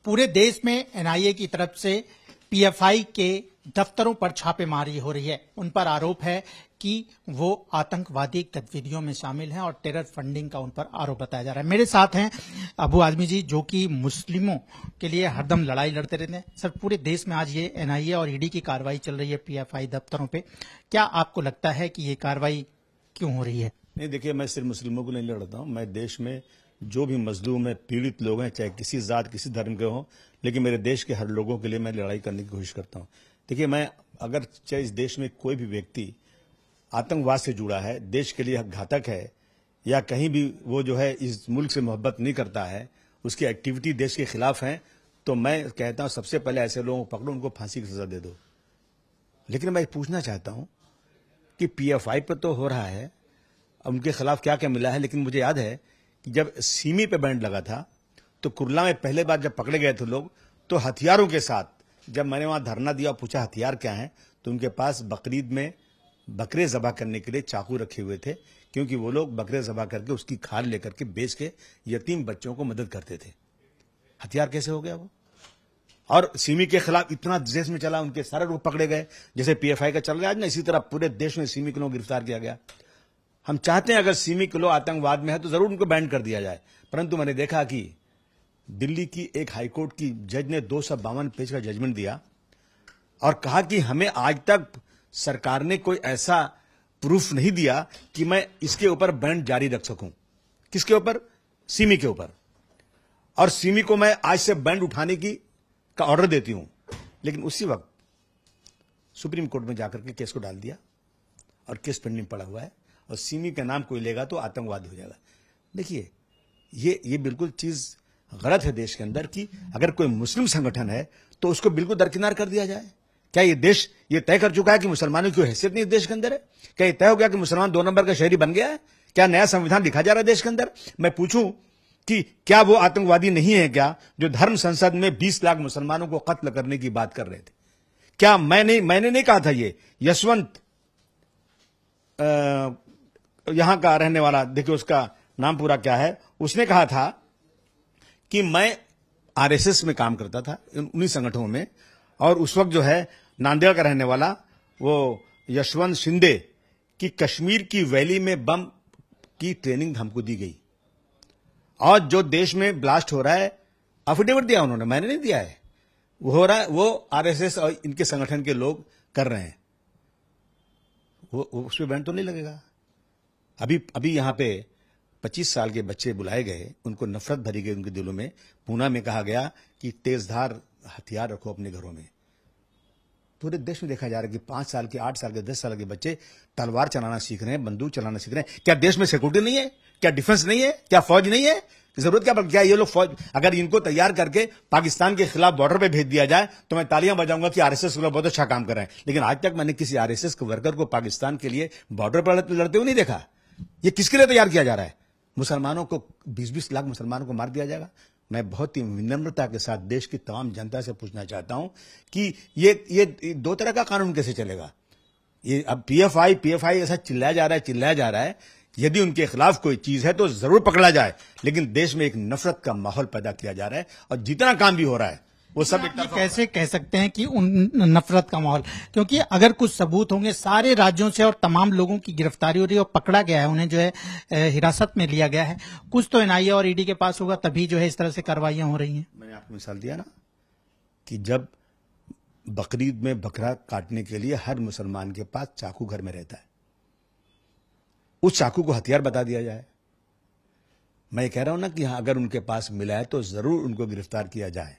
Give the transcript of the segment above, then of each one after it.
पूरे देश में एनआईए की तरफ से पीएफआई के दफ्तरों पर छापेमारी हो रही है। उन पर आरोप है कि वो आतंकवादी गतिविधियों में शामिल हैं और टेरर फंडिंग का उन पर आरोप बताया जा रहा है। मेरे साथ हैं अबू आजमी जी, जो कि मुस्लिमों के लिए हरदम लड़ाई लड़ते रहते हैं। सर, पूरे देश में आज ये एनआईए और ईडी की कार्रवाई चल रही है पीएफआई दफ्तरों पे, क्या आपको लगता है कि ये कार्रवाई क्यों हो रही है? नहीं, देखिए, मैं सिर्फ मुस्लिमों को नहीं लड़ता हूं। मैं देश में जो भी मजलूम है, पीड़ित लोग हैं, चाहे किसी जात किसी धर्म के हों, लेकिन मेरे देश के हर लोगों के लिए मैं लड़ाई करने की कोशिश करता हूं। देखिए, मैं अगर चाहे इस देश में कोई भी व्यक्ति आतंकवाद से जुड़ा है, देश के लिए घातक है, या कहीं भी वो जो है इस मुल्क से मोहब्बत नहीं करता है, उसकी एक्टिविटी देश के खिलाफ है, तो मैं कहता हूं सबसे पहले ऐसे लोगों को पकड़ो, उनको फांसी की सजा दे दो। लेकिन मैं पूछना चाहता हूं कि पीएफआई पर तो हो रहा है, उनके खिलाफ क्या क्या मिला है, लेकिन मुझे याद है कि जब सीमी पे बैंड लगा था तो कुर्ला में पहले बार जब पकड़े गए थे लोग, तो हथियारों के साथ, जब मैंने वहां धरना दिया और पूछा हथियार क्या है, तो उनके पास बकरीद में बकरे जबा करने के लिए चाकू रखे हुए थे, क्योंकि वो लोग बकरे जबा करके उसकी खाल लेकर के बेच के यतीम बच्चों को मदद करते थे। हथियार कैसे हो गया वो? और सिमी के खिलाफ इतना देश में चला, उनके सारे लोग पकड़े गए, जैसे पीएफआई का चल रहा है आज ना, इसी तरह पूरे देश में सिमी को गिरफ्तार किया गया। हम चाहते हैं अगर सिमी किलो आतंकवाद में है तो जरूर उनको बैन कर दिया जाए, परंतु मैंने देखा कि दिल्ली की एक हाईकोर्ट की जज ने 252 पेज का जजमेंट दिया और कहा कि हमें आज तक सरकार ने कोई ऐसा प्रूफ नहीं दिया कि मैं इसके ऊपर बैन जारी रख सकूं। किसके ऊपर? सिमी के ऊपर। और सिमी को मैं आज से बैन उठाने का ऑर्डर देती हूं। लेकिन उसी वक्त सुप्रीम कोर्ट में जाकर के केस को डाल दिया और केस पेंडिंग पड़ा हुआ है, और सिमी का नाम कोई लेगा तो आतंकवादी हो जाएगा। देखिए, ये बिल्कुल चीज गलत है देश के अंदर कि अगर कोई मुस्लिम संगठन है तो उसको बिल्कुल दरकिनार कर दिया जाए। क्या ये देश ये तय कर चुका है कि मुसलमानों की हैसियत नहीं देश के अंदर है? क्या ये तय हो गया कि मुसलमान 2 नंबर का शहरी बन गया है? क्या नया संविधान लिखा जा रहा है देश के अंदर? मैं पूछूं कि क्या वो आतंकवादी नहीं है क्या, जो धर्म संसद में 20 लाख मुसलमानों को कत्ल करने की बात कर रहे थे? क्या मैंने नहीं कहा था? ये यशवंत यहां का रहने वाला, देखिए उसका नाम पूरा क्या है, उसने कहा था कि मैं आरएसएस में काम करता था, उन्हीं संगठनों में, और उस वक्त जो है नांदेड़ का रहने वाला वो यशवंत शिंदे की कश्मीर की वैली में बम की ट्रेनिंग हमको दी गई, और जो देश में ब्लास्ट हो रहा है, एफिडेविट दिया उन्होंने, मैंने नहीं दिया है, वो हो रहा है, वो आरएसएस और इनके संगठन के लोग कर रहे हैं। वो उस पर बैन तो नहीं लगेगा। अभी यहां पे 25 साल के बच्चे बुलाए गए, उनको नफरत भरी गई उनके दिलों में। पूना में कहा गया कि तेजधार हथियार रखो अपने घरों में। पूरे देश में देखा जा रहा है कि 5 साल के, 8 साल के, 10 साल के बच्चे तलवार चलाना सीख रहे हैं, बंदूक चलाना सीख रहे हैं। क्या देश में सिक्योरिटी नहीं है? क्या डिफेंस नहीं है? क्या फौज नहीं है? जरूरत क्या ये लोग फौज, अगर इनको तैयार करके पाकिस्तान के खिलाफ बॉर्डर पे भेज दिया जाए तो मैं तालियां बजाऊंगा कि आरएसएस के लोग बहुत अच्छा काम कर रहे हैं। लेकिन आज तक मैंने किसी आरएसएस के वर्कर को पाकिस्तान के लिए बॉर्डर पर लड़ते हुए नहीं देखा। ये किसके लिए तैयार किया जा रहा है? मुसलमानों को 20-20 लाख मुसलमानों को मार दिया जाएगा। मैं बहुत ही विनम्रता के साथ देश की तमाम जनता से पूछना चाहता हूं कि ये 2 तरह का कानून कैसे चलेगा? ये अब पीएफआई ऐसा चिल्लाया जा रहा है। यदि उनके खिलाफ कोई चीज है तो जरूर पकड़ा जाए, लेकिन देश में एक नफरत का माहौल पैदा किया जा रहा है, और जितना काम भी हो रहा है वो सब एक तरफा। कैसे कह सकते हैं कि उन नफरत का माहौल? क्योंकि अगर कुछ सबूत होंगे, सारे राज्यों से और तमाम लोगों की गिरफ्तारी हो रही है और पकड़ा गया है, उन्हें जो है हिरासत में लिया गया है, कुछ तो एनआईए और ईडी के पास होगा, तभी जो है इस तरह से कार्रवाइयां हो रही हैं। मैंने आपको मिसाल दिया ना कि जब बकरीद में बकरा काटने के लिए हर मुसलमान के पास चाकू घर में रहता है, उस चाकू को हथियार बता दिया जाए। मैं कह रहा हूं ना कि हाँ, अगर उनके पास मिला है तो जरूर उनको गिरफ्तार किया जाए।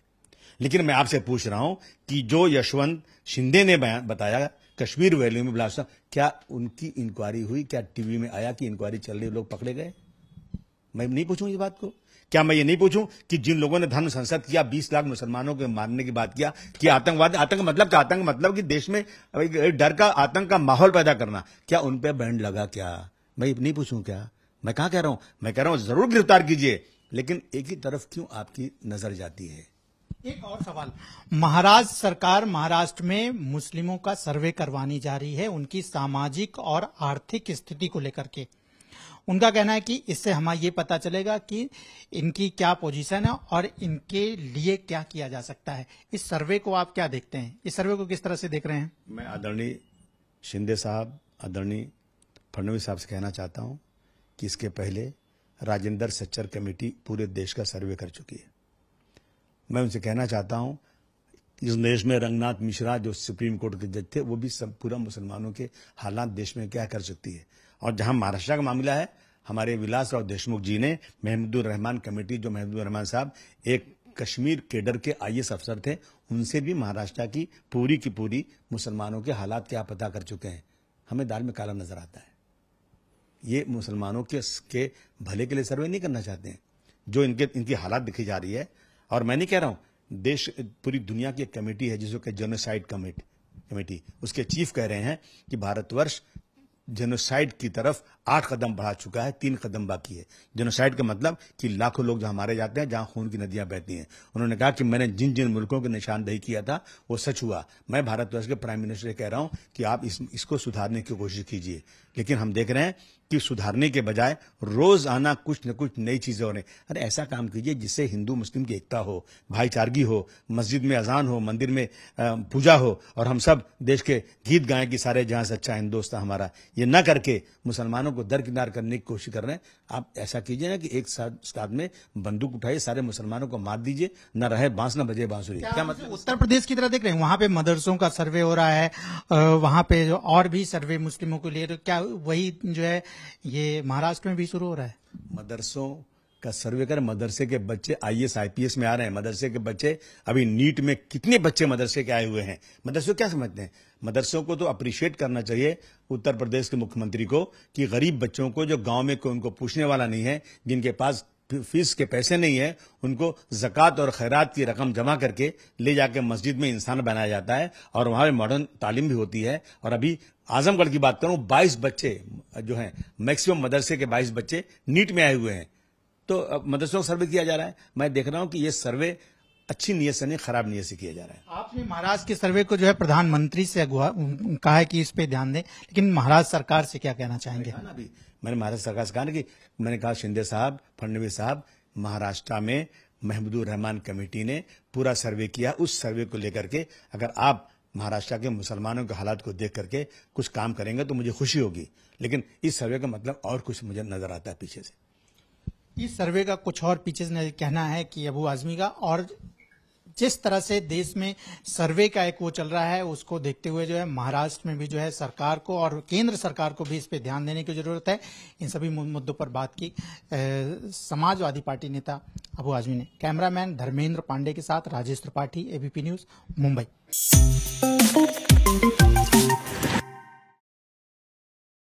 लेकिन मैं आपसे पूछ रहा हूं कि जो यशवंत शिंदे ने बताया कश्मीर वैली में ब्लास्ट, क्या उनकी इंक्वायरी हुई? क्या टीवी में आया कि इंक्वायरी चल रही, लोग पकड़े गए? मैं नहीं पूछूं इस बात को? क्या मैं ये नहीं पूछूं कि जिन लोगों ने धर्म संसद किया, 20 लाख मुसलमानों के मारने की बात किया, कि आतंक मतलब क्या? आतंक मतलब कि देश में डर का, आतंक का माहौल पैदा करना, क्या उन पे बैंड लगा? क्या मैं नहीं पूछूं क्या? मैं कहां कह रहा हूं? मैं कह रहा हूं जरूर गिरफ्तार कीजिए, लेकिन एक ही तरफ क्यों आपकी नजर जाती है? एक और सवाल, महाराष्ट्र सरकार महाराष्ट्र में मुस्लिमों का सर्वे करवानी जा रही है, उनकी सामाजिक और आर्थिक स्थिति को लेकर के। उनका कहना है कि इससे हमें ये पता चलेगा कि इनकी क्या पोजीशन है और इनके लिए क्या किया जा सकता है। इस सर्वे को आप क्या देखते हैं, इस सर्वे को किस तरह से देख रहे हैं? मैं आदरणीय शिंदे साहब, आदरणीय फडणवीस साहब से कहना चाहता हूं कि इसके पहले राजेंद्र सच्चर कमेटी पूरे देश का सर्वे कर चुकी है। मैं उनसे कहना चाहता हूं, इस देश में रंगनाथ मिश्रा जो सुप्रीम कोर्ट के जज थे, वो भी सब पूरा मुसलमानों के हालात देश में क्या कर सकती है। और जहां महाराष्ट्र का मामला है, हमारे विलासराव देशमुख जी ने महमूदुर रहमान कमेटी, जो महमूदुर रहमान साहब एक कश्मीर केडर के आईएएस अफसर थे, उनसे भी महाराष्ट्र की पूरी मुसलमानों के हालात क्या पता कर चुके हैं। हमें दाल में काला नजर आता है। ये मुसलमानों के भले के लिए सर्वे नहीं करना चाहते हैं, जो इनकी हालात दिखी जा रही है। और मैं नहीं कह रहा हूं, देश पूरी दुनिया की एक कमेटी है जिसको जेनोसाइड कमेटी, उसके चीफ कह रहे हैं कि भारतवर्ष जेनोसाइड की तरफ 8 कदम बढ़ा चुका है, 3 कदम बाकी है। जेनोसाइड का मतलब कि लाखों लोग जहां मारे जाते हैं, जहां खून की नदियां बहती हैं। उन्होंने कहा कि मैंने जिन जिन मुल्कों की निशानदेही किया था वो सच हुआ। मैं भारतवर्ष के प्राइम मिनिस्टर से कह रहा हूं कि आप इसको सुधारने की कोशिश कीजिए। लेकिन हम देख रहे हैं कि सुधारने के बजाय रोज आना कुछ न कुछ नई चीजें हो रही। अरे ऐसा काम कीजिए जिससे हिंदू मुस्लिम की एकता हो, भाईचारगी हो, मस्जिद में अजान हो, मंदिर में पूजा हो और हम सब देश के गीत गाएं कि सारे जहां सच्चा हिंदुस्तान हमारा। ये न करके मुसलमानों को दरकिनार करने की कोशिश कर रहे हैं। आप ऐसा कीजिए ना कि एक साथ में बंदूक उठाइए, सारे मुसलमानों को मार दीजिए, न रहे बांस न बजे बांसुरी। क्या मतलब उत्तर प्रदेश की तरह देख रहे हैं? वहां पे मदरसों का सर्वे हो रहा है, वहां पे और भी सर्वे मुस्लिमों को लिए, तो क्या वही जो है ये महाराष्ट्र में भी शुरू हो रहा है? मदरसों का सर्वे करें। मदरसे के बच्चे आईएएस आईपीएस में आ रहे हैं। मदरसे के बच्चे अभी नीट में कितने बच्चे मदरसे के आए हुए हैं। मदरसों क्या समझते हैं? मदरसों को तो अप्रिशिएट करना चाहिए उत्तर प्रदेश के मुख्यमंत्री को कि गरीब बच्चों को, जो गांव में कोई उनको पूछने वाला नहीं है, जिनके पास फीस के पैसे नहीं है, उनको ज़कात और खैरात की रकम जमा करके ले जाके मस्जिद में इंसान बनाया जाता है और वहां पे मॉडर्न तालीम भी होती है। और अभी आजमगढ़ की बात करूं, 22 बच्चे जो हैं, मैक्सिमम मदरसे के 22 बच्चे नीट में आए हुए हैं। तो मदरसों का सर्वे किया जा रहा है। मैं देख रहा हूं कि ये सर्वे अच्छी नीयत से नहीं, खराब नीयत से किया जा रहा है। आपने महाराष्ट्र के सर्वे को जो है प्रधानमंत्री से कहा है कि इस पे ध्यान दें, लेकिन महाराष्ट्र सरकार से क्या कहना चाहेंगे? अभी मैंने महाराष्ट्र सरकार से कहा ना कि मैंने कहा, शिंदे साहब, फडणवीस साहब, महाराष्ट्र में महमूदुर रहमान कमेटी ने पूरा सर्वे किया। उस सर्वे को लेकर के अगर आप महाराष्ट्र के मुसलमानों के हालात को देख करके कुछ काम करेंगे तो मुझे खुशी होगी। लेकिन इस सर्वे का मतलब और कुछ मुझे नजर आता है पीछे से। इस सर्वे का कुछ और पीछे से कहना है कि अबू आजमी का, और जिस तरह से देश में सर्वे का एक वो चल रहा है, उसको देखते हुए जो है महाराष्ट्र में भी जो है सरकार को और केंद्र सरकार को भी इस पे ध्यान देने की जरूरत है। इन सभी मुद्दों पर बात की समाजवादी पार्टी नेता अबू आजमी ने। कैमरामैन धर्मेंद्र पांडे के साथ राजेश त्रिपाठी, एबीपी न्यूज, मुंबई।